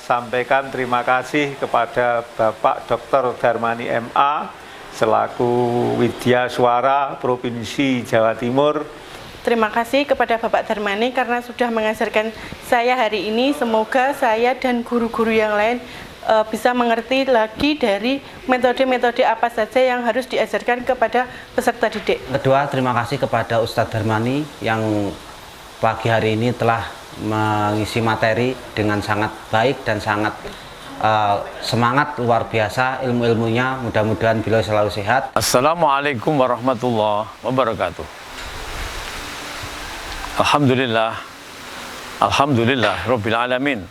Sampaikan terima kasih kepada Bapak Dr. Darmani MA selaku Widya Suara Provinsi Jawa Timur. Terima kasih kepada Bapak Darmani karena sudah mengajarkan saya hari ini. Semoga saya dan guru-guru yang lain bisa mengerti lagi dari metode-metode apa saja yang harus diajarkan kepada peserta didik. Kedua, terima kasih kepada Ustadz Darmani yang pagi hari ini telah mengisi materi dengan sangat baik dan sangat semangat, luar biasa ilmu-ilmunya. Mudah-mudahan beliau selalu sehat. Assalamualaikum warahmatullahi wabarakatuh. Alhamdulillah Rabbil Alamin.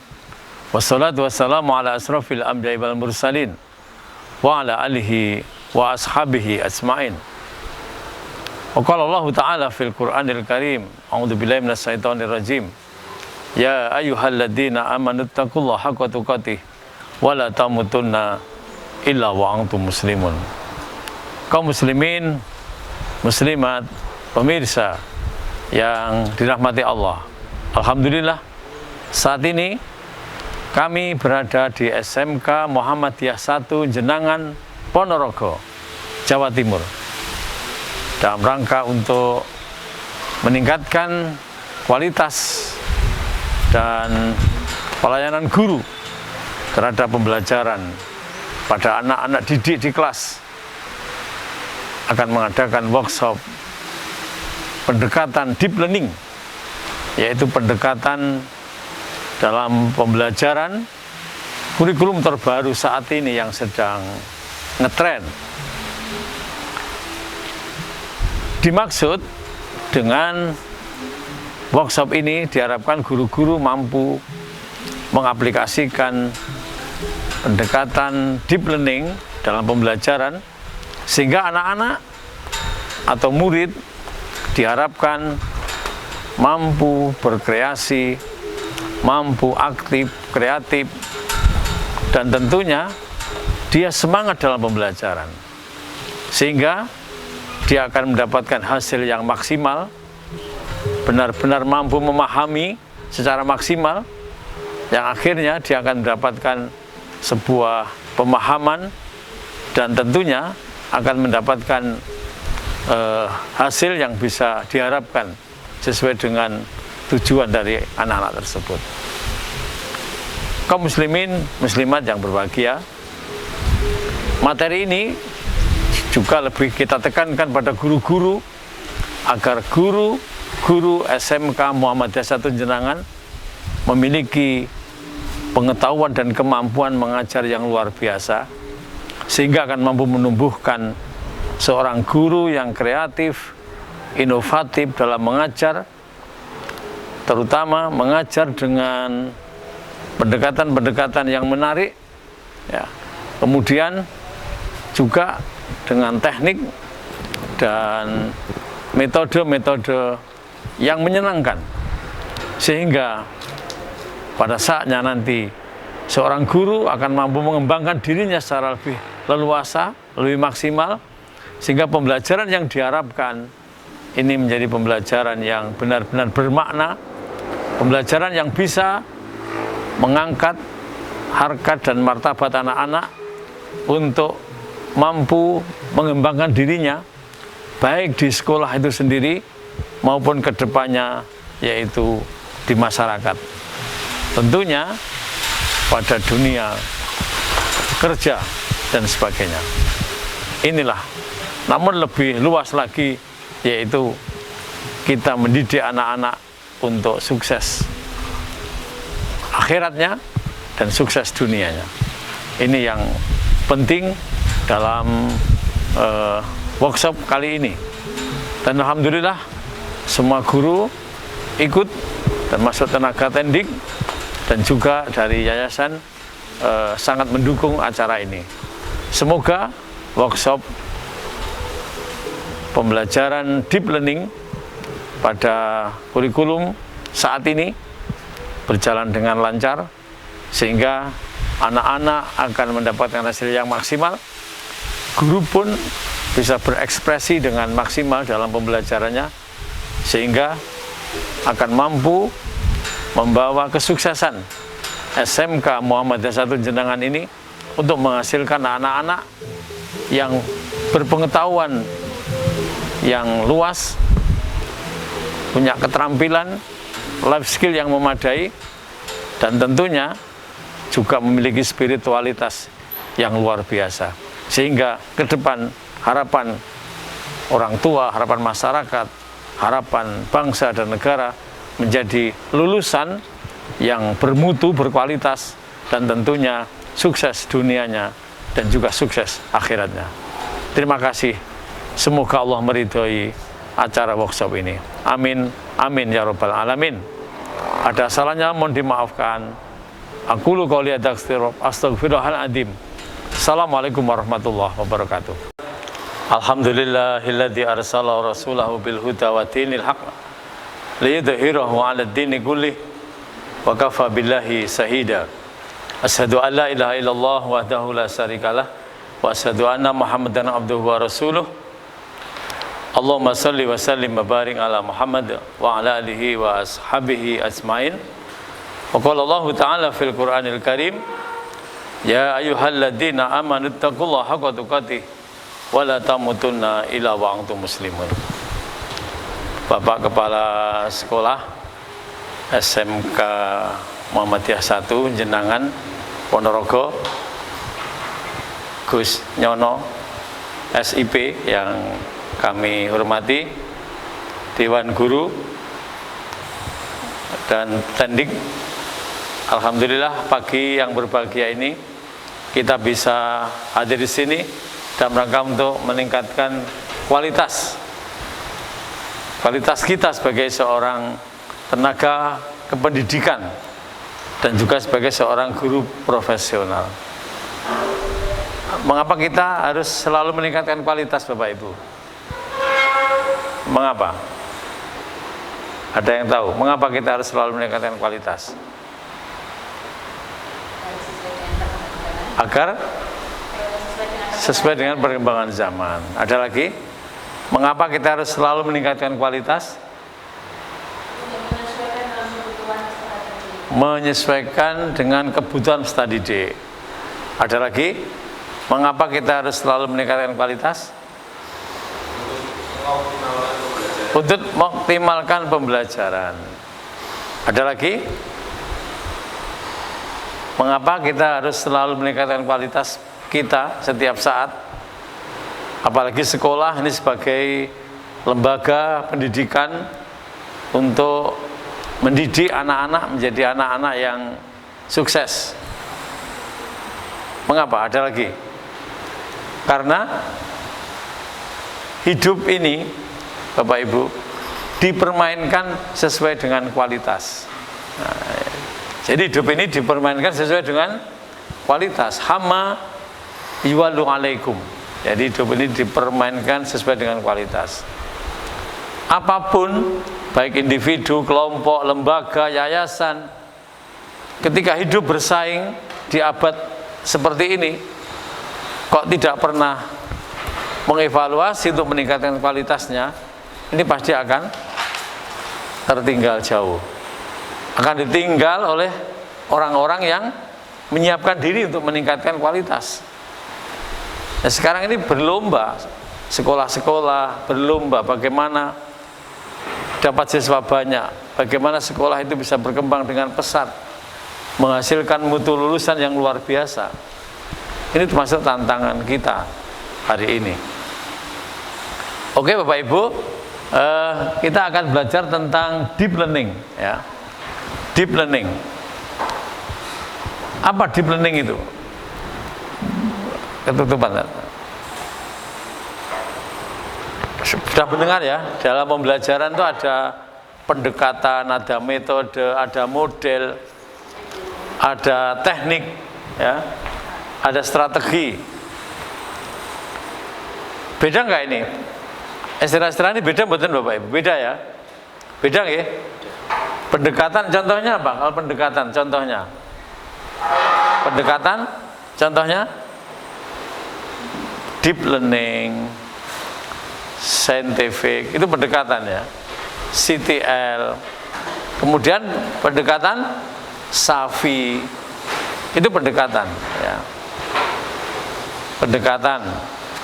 Wassalatu wassalamu ala asrafil anbiya'i wal mursalin wa ala alihi wa ashabihi asma'in. Wa qala Allah Ta'ala fil Qur'anil Karim, a'udzu billahi minasyaitonir rajim. Ya ayyuhalladzina amanu taqullaha haqqa tuqatih wa la tamutunna illa wa antum muslimun. Kaum muslimin, muslimat, pemirsa yang dirahmati Allah. Alhamdulillah, saat ini kami berada di SMK Muhammadiyah 1 Jenangan, Ponorogo, Jawa Timur, dalam rangka untuk meningkatkan kualitas dan pelayanan guru terhadap pembelajaran pada anak-anak didik di kelas. Akan mengadakan workshop pendekatan deep learning, yaitu pendekatan dalam pembelajaran kurikulum terbaru saat ini yang sedang ngetren. Dimaksud dengan workshop ini diharapkan guru-guru mampu mengaplikasikan pendekatan deep learning dalam pembelajaran sehingga anak-anak atau murid diharapkan mampu berkreasi, mampu aktif, kreatif, dan tentunya dia semangat dalam pembelajaran sehingga dia akan mendapatkan hasil yang maksimal, benar-benar mampu memahami secara maksimal, yang akhirnya dia akan mendapatkan sebuah pemahaman dan tentunya akan mendapatkan hasil yang bisa diharapkan sesuai dengan tujuan dari anak-anak tersebut. Kaum muslimin, muslimat yang berbahagia, materi ini juga lebih kita tekankan pada guru-guru agar guru SMK Muhammadiyah 1 Jenangan memiliki pengetahuan dan kemampuan mengajar yang luar biasa sehingga akan mampu menumbuhkan seorang guru yang kreatif, inovatif dalam mengajar, terutama mengajar dengan pendekatan-pendekatan yang menarik, ya. Kemudian juga dengan teknik dan metode-metode yang menyenangkan sehingga pada saatnya nanti seorang guru akan mampu mengembangkan dirinya secara lebih leluasa, lebih maksimal sehingga pembelajaran yang diharapkan ini menjadi pembelajaran yang benar-benar bermakna, pembelajaran yang bisa mengangkat harkat dan martabat anak-anak untuk mampu mengembangkan dirinya baik di sekolah itu sendiri maupun ke depannya yaitu di masyarakat. Tentunya pada dunia kerja dan sebagainya. Inilah, namun lebih luas lagi yaitu kita mendidik anak-anak untuk sukses akhiratnya dan sukses dunianya. Ini yang penting dalam workshop kali ini. Dan alhamdulillah semua guru ikut, termasuk tenaga tendik dan juga dari yayasan sangat mendukung acara ini. Semoga workshop pembelajaran deep learning pada kurikulum saat ini berjalan dengan lancar sehingga anak-anak akan mendapatkan hasil yang maksimal. Guru pun bisa berekspresi dengan maksimal dalam pembelajarannya sehingga akan mampu membawa kesuksesan SMK Muhammadiyah 1 Jenangan ini untuk menghasilkan anak-anak yang berpengetahuan yang luas, punya keterampilan, life skill yang memadai, dan tentunya juga memiliki spiritualitas yang luar biasa. Sehingga ke depan harapan orang tua, harapan masyarakat, harapan bangsa dan negara menjadi lulusan yang bermutu, berkualitas, dan tentunya sukses dunianya dan juga sukses akhiratnya. Terima kasih. Semoga Allah meridhoi acara workshop ini. Amin, amin ya rabbal alamin. Ada salahnya mohon dimaafkan. Aqulu qouli hadza astaghfirullahaladzim. Assalamualaikum warahmatullahi wabarakatuh. Alhamdulillahilladzi arsala rasulahu bil huda wa dinil haqq liyudhhirahu 'ala ad-dini kullih wa kafa billahi shahida. Asyhadu an la ilaha illallah wahdahu la syarikalah wa asyhadu anna Muhammadan abduhu wa rasuluh. Allahumma shalli wa sallim wa barik ala Muhammad wa ala alihi wa ashabihi ajmain. Wa qala Allah ta'ala fil Qur'anil Karim, ya ayyuhalladzina amanu taqullaha haqqa tuqatih wa la tamutunna illa wa antum muslimun. Bapak Kepala Sekolah SMK Muhammadiyah 1 Jenangan Ponorogo, Gus Nyono SIP yang kami hormati, Dewan Guru dan Tendik. Alhamdulillah pagi yang berbahagia ini kita bisa hadir di sini dalam rangka untuk meningkatkan kualitas kita sebagai seorang tenaga kependidikan dan juga sebagai seorang guru profesional. Mengapa kita harus selalu meningkatkan kualitas, Bapak Ibu? Mengapa? Ada yang tahu? Mengapa kita harus selalu meningkatkan kualitas? Agar sesuai dengan perkembangan zaman. Ada lagi? Mengapa kita harus selalu meningkatkan kualitas? Menyesuaikan dengan kebutuhan peserta didik. Ada lagi? Mengapa kita harus selalu meningkatkan kualitas? Untuk mengoptimalkan pembelajaran. Ada lagi? Mengapa kita harus selalu meningkatkan kualitas kita setiap saat? Apalagi sekolah ini sebagai lembaga pendidikan untuk mendidik anak-anak menjadi anak-anak yang sukses. Mengapa? Ada lagi? Karena hidup ini, Bapak Ibu, dipermainkan sesuai dengan kualitas. Nah, jadi hidup ini dipermainkan sesuai dengan kualitas. Hama yuwallu alaikum. Jadi hidup ini dipermainkan sesuai dengan kualitas. Apapun, baik individu, kelompok, lembaga, yayasan, ketika hidup bersaing di abad seperti ini, kok tidak pernah mengevaluasi untuk meningkatkan kualitasnya, ini pasti akan tertinggal jauh. Akan ditinggal oleh orang-orang yang menyiapkan diri untuk meningkatkan kualitas. Nah, sekarang ini berlomba, sekolah-sekolah berlomba bagaimana dapat siswa banyak, bagaimana sekolah itu bisa berkembang dengan pesat, menghasilkan mutu lulusan yang luar biasa. Ini termasuk tantangan kita hari ini. Oke Bapak Ibu, kita akan belajar tentang deep learning, ya. Deep learning. Apa deep learning itu? Ketutupan. Sudah mendengar ya, dalam pembelajaran itu ada pendekatan, ada metode, ada model, ada teknik, ya, ada strategi. Beda nggak ini? Istilah-istilah ini beda betul Bapak Ibu? Beda ya? Beda nggak? Pendekatan contohnya apa? Kalau pendekatan contohnya? Pendekatan contohnya? Deep learning, scientific, itu pendekatan ya. CTL. Kemudian pendekatan SAFI, Itu pendekatan, ya. Pendekatan.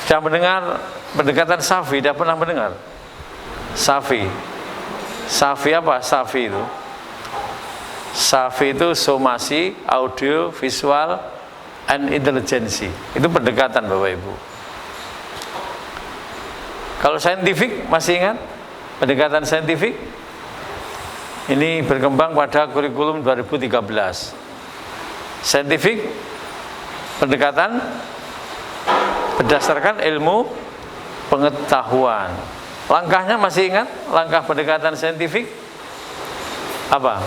Sudah mendengar pendekatan Safi? Tidak pernah mendengar? Safi. Safi apa? Safi itu. Safi itu somasi, audio, visual, and intelligence. Itu pendekatan Bapak Ibu. Kalau saintifik masih ingat? Pendekatan saintifik ini berkembang pada kurikulum 2013. Saintifik pendekatan berdasarkan ilmu pengetahuan. Langkahnya masih ingat? Langkah pendekatan saintifik apa?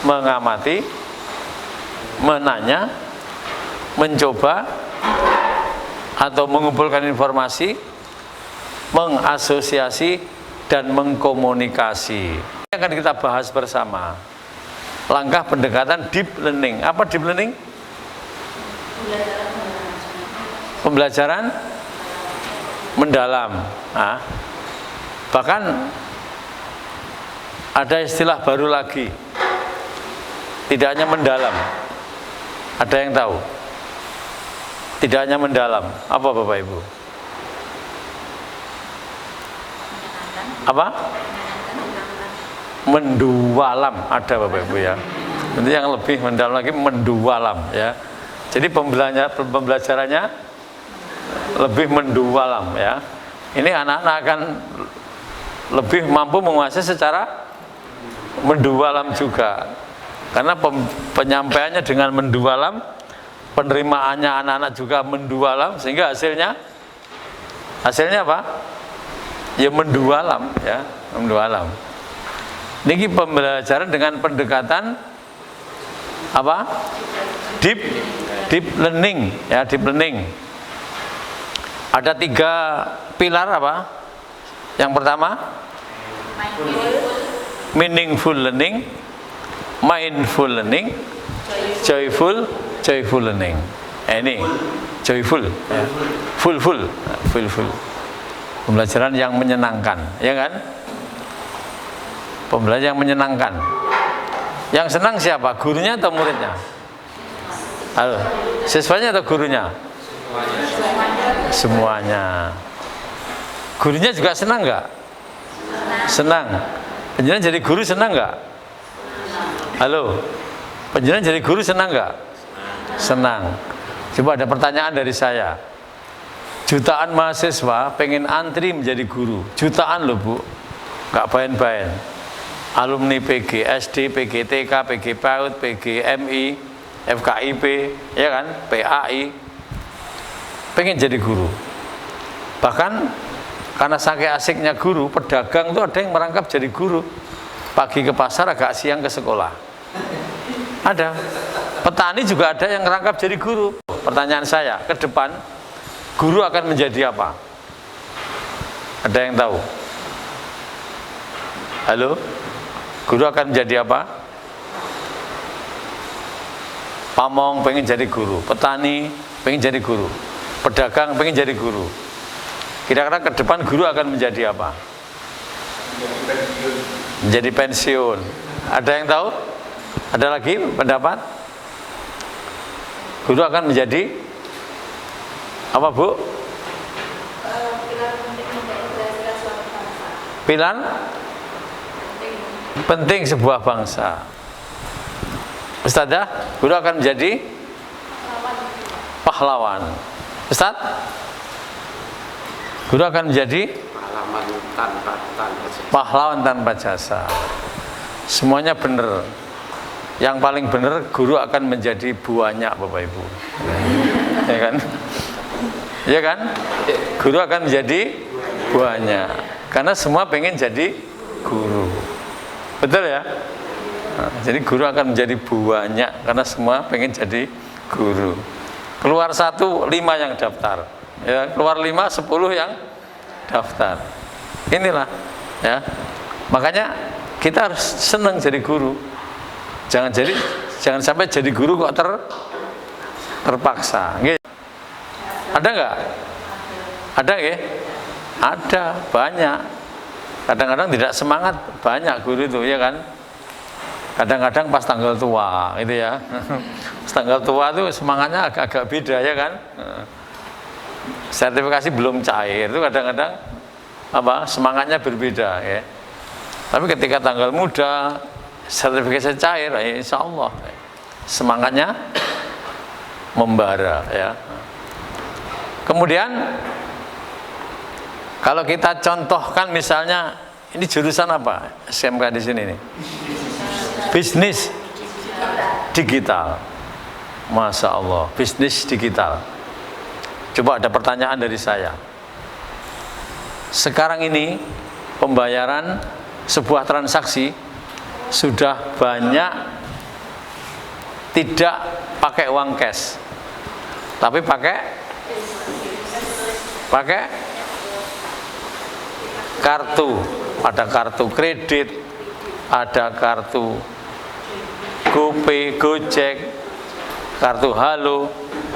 Mengamati, menanya, mencoba atau mengumpulkan informasi, mengasosiasi dan mengkomunikasi. Ini akan kita bahas bersama. Langkah pendekatan deep learning. Apa deep learning? Pembelajaran mendalam. Nah, bahkan ada istilah baru lagi. Tidak hanya mendalam. Ada yang tahu? Tidak hanya mendalam. Apa Bapak Ibu? Apa? Mendualam. Ada Bapak Ibu ya. Nanti yang lebih mendalam lagi mendualam ya. Jadi pembelajarannya lebih mendualam ya. Ini anak-anak akan lebih mampu menguasai secara mendualam juga. Karena penyampaiannya dengan mendualam, penerimaannya anak-anak juga mendualam, sehingga hasilnya apa? Ya mendualam ya, mendualam. Ini pembelajaran dengan pendekatan apa? Deep learning ya, deep learning. Ada 3 pilar apa? Yang pertama meaningful learning, mindful learning, joyful learning. Ini joyful ya. Full. Pembelajaran yang menyenangkan, ya kan? Pembelajaran yang menyenangkan. Yang senang siapa? Gurunya atau muridnya? Halo, siswanya atau gurunya? Semuanya. Gurunya juga senang nggak? Senang. Penjenengan jadi guru senang nggak? Halo, penjenengan jadi guru senang nggak? Senang. Coba ada pertanyaan dari saya. Jutaan mahasiswa pengen antri menjadi guru. Jutaan loh Bu, nggak bayan-bayan. Alumni PG, SD, PG TK, PG PAUD, PG MI, FKIP, ya kan, PAI, pengen jadi guru. Bahkan karena saking asiknya guru, pedagang itu ada yang merangkap jadi guru. Pagi ke pasar, agak siang ke sekolah. Ada. Petani juga ada yang merangkap jadi guru. Pertanyaan saya, ke depan guru akan menjadi apa? Ada yang tahu? Halo? Guru akan menjadi apa? Pamong pengen jadi guru, petani pengen jadi guru, pedagang pengen jadi guru. Kira-kira ke depan guru akan menjadi apa? Menjadi pensiun. Ada yang tahu? Ada lagi pendapat? Guru akan menjadi apa Bu? Pilar penting sebuah bangsa. Ustadzah, guru akan menjadi pahlawan. Ustadz, guru akan menjadi pahlawan tanpa jasa. Semuanya benar. Yang paling benar, guru akan menjadi buanyak Bapak Ibu. Ya kan? Ya kan? Guru akan menjadi buanyak. Karena semua pengen jadi guru. Betul ya? Nah, jadi guru akan menjadi buanyak karena semua pengen jadi guru. Keluar 1, 5 yang daftar. Ya, keluar 5, 10 yang daftar. Inilah ya. Makanya kita harus senang jadi guru. Jangan sampai jadi guru kok terpaksa. Gitu. Ada nggak? Ada nggak? Ada, banyak. Kadang-kadang tidak semangat, banyak guru itu, ya kan? Kadang-kadang pas tanggal tua itu ya. Pas tanggal tua itu semangatnya agak-agak beda ya kan. Sertifikasi belum cair itu kadang-kadang semangatnya berbeda ya. Tapi ketika tanggal muda sertifikasi cair, ya insya Allah semangatnya membara ya. Kemudian kalau kita contohkan misalnya ini jurusan apa SMK di sini nih? Bisnis digital. Masya Allah, bisnis digital. Coba ada pertanyaan dari saya. Sekarang ini pembayaran sebuah transaksi sudah banyak tidak pakai uang cash, tapi pakai kartu. Ada kartu kredit, ada kartu GoPay, Gojek, kartu Halo.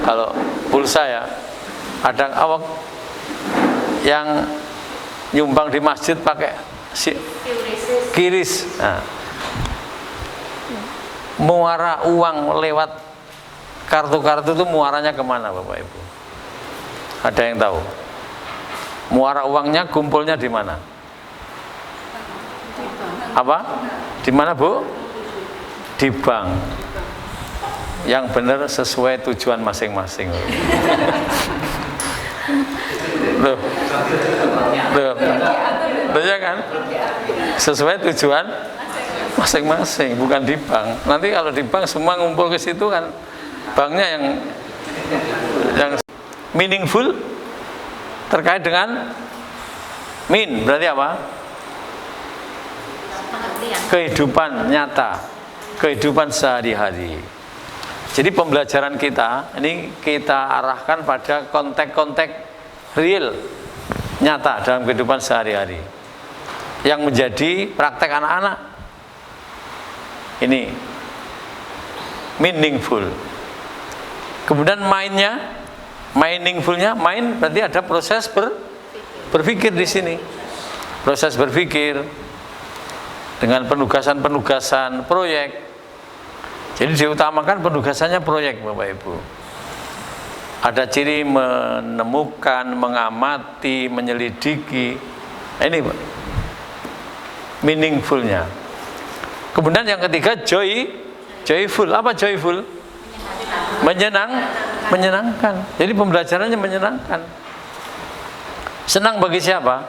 Kalau pulsa ya, ada awak yang nyumbang di masjid pakai kiris. Nah, muara uang lewat kartu-kartu itu muaranya kemana Bapak Ibu? Ada yang tahu? Muara uangnya kumpulnya di mana? Apa? Di mana Bu? Di bank. Yang benar sesuai tujuan masing-masing. Loh, ya kan? Sesuai tujuan masing-masing, bukan di bank. Nanti kalau di bank semua ngumpul ke situ kan, banknya yang meaningful terkait dengan berarti apa? Kehidupan nyata, kehidupan sehari-hari. Jadi pembelajaran kita ini kita arahkan pada konteks-konteks real, nyata dalam kehidupan sehari-hari yang menjadi praktek anak-anak. Ini meaningful. Kemudian meaningfulnya, berarti ada proses berpikir di sini. Proses berpikir dengan penugasan-penugasan proyek. Jadi diutamakan penugasannya proyek Bapak Ibu. Ada ciri menemukan, mengamati, menyelidiki. Ini Pak, meaningfulnya. Kemudian yang ketiga joyful. Apa joyful? Menyenangkan. Jadi pembelajarannya menyenangkan. Senang bagi siapa?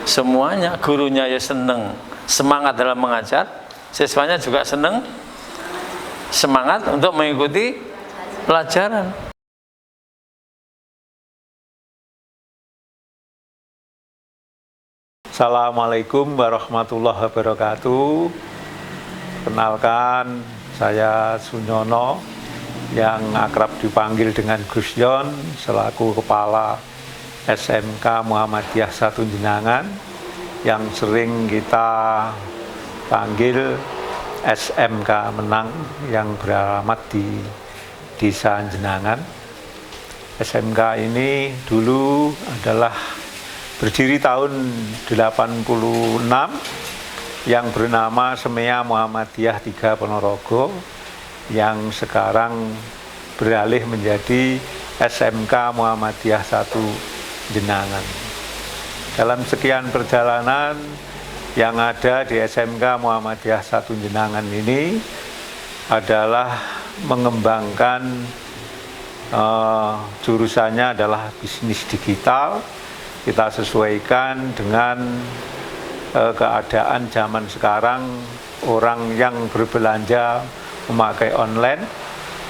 Semuanya. Gurunya ya senang, semangat dalam mengajar, siswanya juga senang, semangat untuk mengikuti pelajaran. Assalamualaikum warahmatullahi wabarakatuh. Kenalkan, saya Sunyono yang akrab dipanggil dengan Gus Yon selaku Kepala SMK Muhammadiyah 1 Jenangan yang sering kita panggil SMK Menang yang beralamat di Desa Jenangan. SMK ini dulu adalah berdiri tahun 86 yang bernama Semea Muhammadiyah 3 Ponorogo yang sekarang beralih menjadi SMK Muhammadiyah 1 Jenangan. Dalam sekian perjalanan yang ada di SMK Muhammadiyah 1 Jenangan ini adalah mengembangkan jurusannya adalah bisnis digital. Kita sesuaikan dengan keadaan zaman sekarang, orang yang berbelanja memakai online,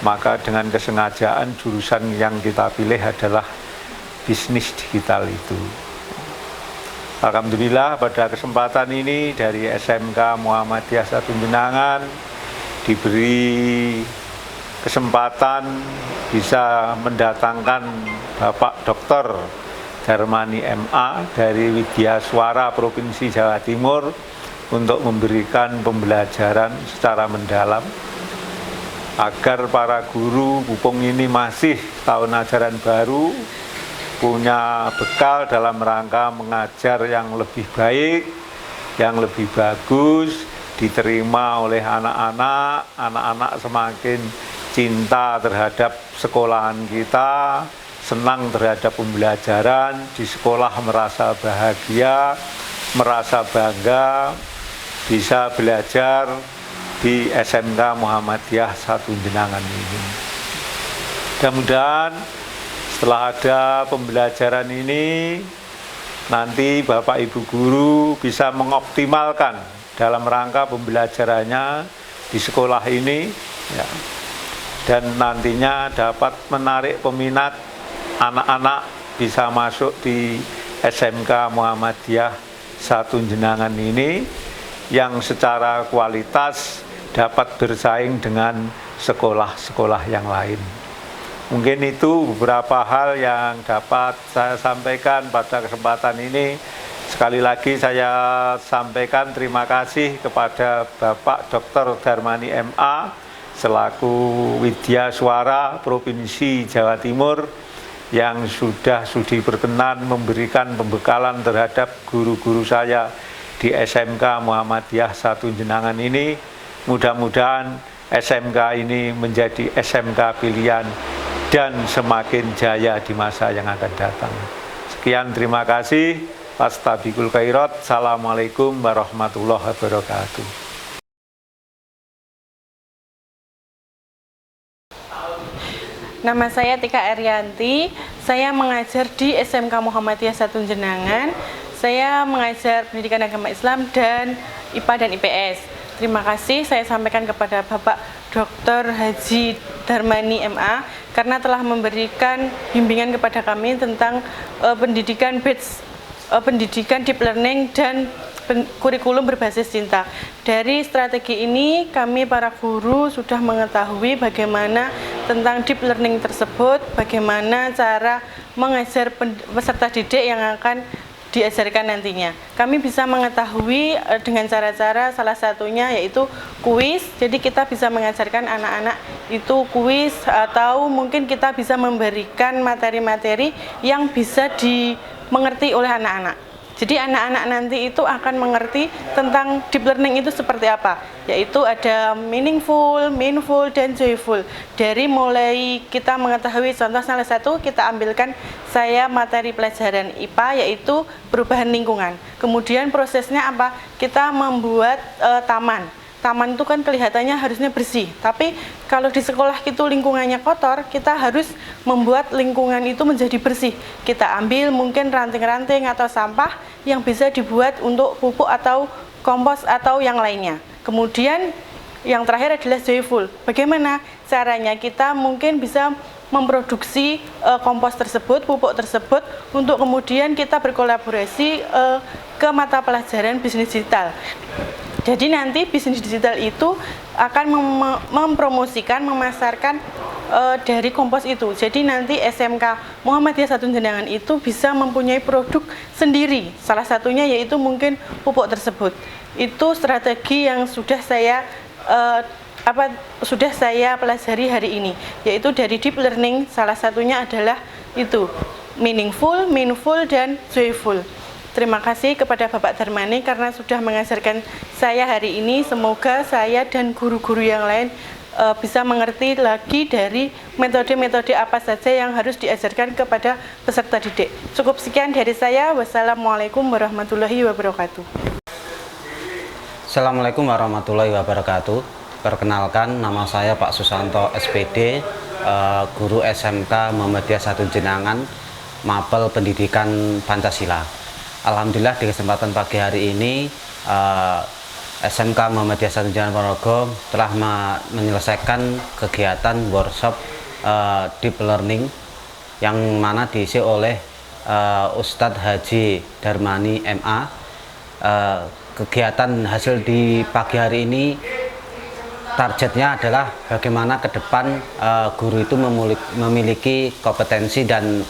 maka dengan kesengajaan jurusan yang kita pilih adalah bisnis digital itu. Alhamdulillah pada kesempatan ini dari SMK Muhammadiyah 1 Jenangan diberi kesempatan bisa mendatangkan Bapak Dr. Darmani MA dari Widya Suara Provinsi Jawa Timur untuk memberikan pembelajaran secara mendalam agar para guru pupung ini masih tahun ajaran baru punya bekal dalam rangka mengajar yang lebih baik, yang lebih bagus, diterima oleh anak-anak semakin cinta terhadap sekolahan kita, senang terhadap pembelajaran, di sekolah merasa bahagia, merasa bangga, bisa belajar di SMK Muhammadiyah Satu Jenangan ini. Mudah-mudahan setelah ada pembelajaran ini, nanti Bapak Ibu Guru bisa mengoptimalkan dalam rangka pembelajarannya di sekolah ini, ya, dan nantinya dapat menarik peminat anak-anak bisa masuk di SMK Muhammadiyah Satu Jenangan ini yang secara kualitas dapat bersaing dengan sekolah-sekolah yang lain. Mungkin itu beberapa hal yang dapat saya sampaikan pada kesempatan ini. Sekali lagi saya sampaikan terima kasih kepada Bapak Dr. Darmani MA selaku Widya Suara Provinsi Jawa Timur yang sudah sudi berkenan memberikan pembekalan terhadap guru-guru saya di SMK Muhammadiyah Satu Jenangan ini. Mudah-mudahan SMK ini menjadi SMK pilihan dan semakin jaya di masa yang akan datang. Sekian, terima kasih. Fastabiqul khairat. Assalamualaikum warahmatullahi wabarakatuh. Nama saya Tika Arianti. Saya mengajar di SMK Muhammadiyah Satu Jenangan. Saya mengajar pendidikan agama Islam dan IPA dan IPS. Terima kasih saya sampaikan kepada Bapak Dr. Haji Darmani MA karena telah memberikan bimbingan kepada kami tentang pendidikan deep learning dan kurikulum berbasis cinta. Dari strategi ini kami para guru sudah mengetahui bagaimana tentang deep learning tersebut, bagaimana cara mengajar peserta didik yang akan diajarkan nantinya. Kami bisa mengetahui dengan cara-cara salah satunya yaitu kuis. Jadi kita bisa mengajarkan anak-anak itu kuis, atau mungkin kita bisa memberikan materi-materi yang bisa dimengerti oleh anak-anak. Jadi anak-anak nanti itu akan mengerti tentang deep learning itu seperti apa, yaitu ada meaningful, meaningful, dan joyful. Dari mulai kita mengetahui contoh salah satu, kita ambilkan saya materi pelajaran IPA yaitu perubahan lingkungan. Kemudian prosesnya apa? Kita membuat taman. Taman itu kan kelihatannya harusnya bersih, tapi kalau di sekolah itu lingkungannya kotor, kita harus membuat lingkungan itu menjadi bersih. Kita ambil mungkin ranting-ranting atau sampah yang bisa dibuat untuk pupuk atau kompos atau yang lainnya. Kemudian yang terakhir adalah joyful. Bagaimana caranya kita mungkin bisa memproduksi kompos tersebut, pupuk tersebut, untuk kemudian kita berkolaborasi ke mata pelajaran bisnis digital. Jadi nanti bisnis digital itu akan mempromosikan, memasarkan dari kompos itu. Jadi nanti SMK Muhammadiyah Satu Jenangan itu bisa mempunyai produk sendiri. Salah satunya yaitu mungkin pupuk tersebut. Itu strategi yang sudah saya pelajari hari ini, yaitu dari deep learning. Salah satunya adalah itu meaningful, meaningful, dan joyful. Terima kasih kepada Bapak Darmani karena sudah mengajarkan saya hari ini. Semoga saya dan guru-guru yang lain bisa mengerti lagi dari metode-metode apa saja yang harus diajarkan kepada peserta didik. Cukup sekian dari saya. Wassalamualaikum warahmatullahi wabarakatuh. Assalamualaikum warahmatullahi wabarakatuh. Perkenalkan, nama saya Pak Susanto SPD, guru SMK Muhammadiyah Satu Jenangan, Mapel Pendidikan Pancasila. Alhamdulillah di kesempatan pagi hari ini SMK Muhammadiyah Satu Jenangan Ponorogo telah menyelesaikan kegiatan workshop deep learning yang mana diisi oleh Ustadz Haji Darmani MA. Kegiatan hasil di pagi hari ini targetnya adalah bagaimana ke depan guru itu memiliki kompetensi dan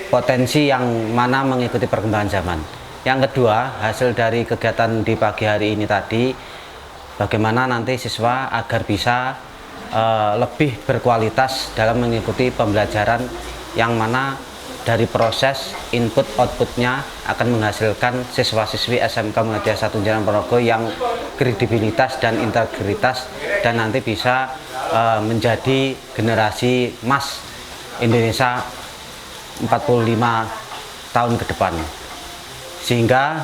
potensi yang mana mengikuti perkembangan zaman. Yang kedua, hasil dari kegiatan di pagi hari ini tadi, bagaimana nanti siswa agar bisa lebih berkualitas dalam mengikuti pembelajaran yang mana dari proses input outputnya akan menghasilkan siswa-siswi SMK Muhammadiyah 1 Jenangan Ponorogo yang kredibilitas dan integritas dan nanti bisa menjadi generasi emas Indonesia 45 tahun ke depan. Sehingga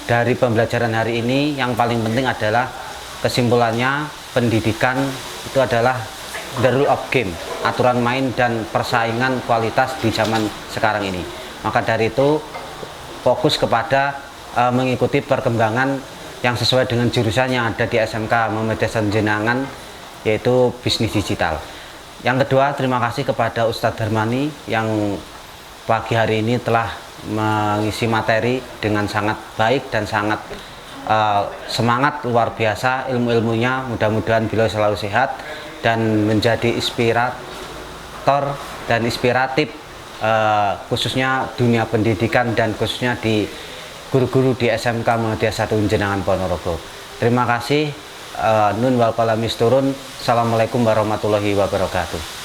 dari pembelajaran hari ini yang paling penting adalah kesimpulannya pendidikan itu adalah the rule of game, aturan main dan persaingan kualitas di zaman sekarang ini. Maka dari itu fokus kepada mengikuti perkembangan yang sesuai dengan jurusan yang ada di SMK Muhammadiyah 1 Jenangan, yaitu bisnis digital. Yang kedua, terima kasih kepada Ustadz Darmani yang pagi hari ini telah mengisi materi dengan sangat baik dan sangat semangat luar biasa ilmu-ilmunya. Mudah-mudahan beliau selalu sehat dan menjadi inspirator dan inspiratif khususnya dunia pendidikan dan khususnya di guru-guru di SMK Muhammadiyah 1 Jenangan Ponorogo. Terima kasih. Nun wal qalam misturun. Assalamualaikum warahmatullahi wabarakatuh.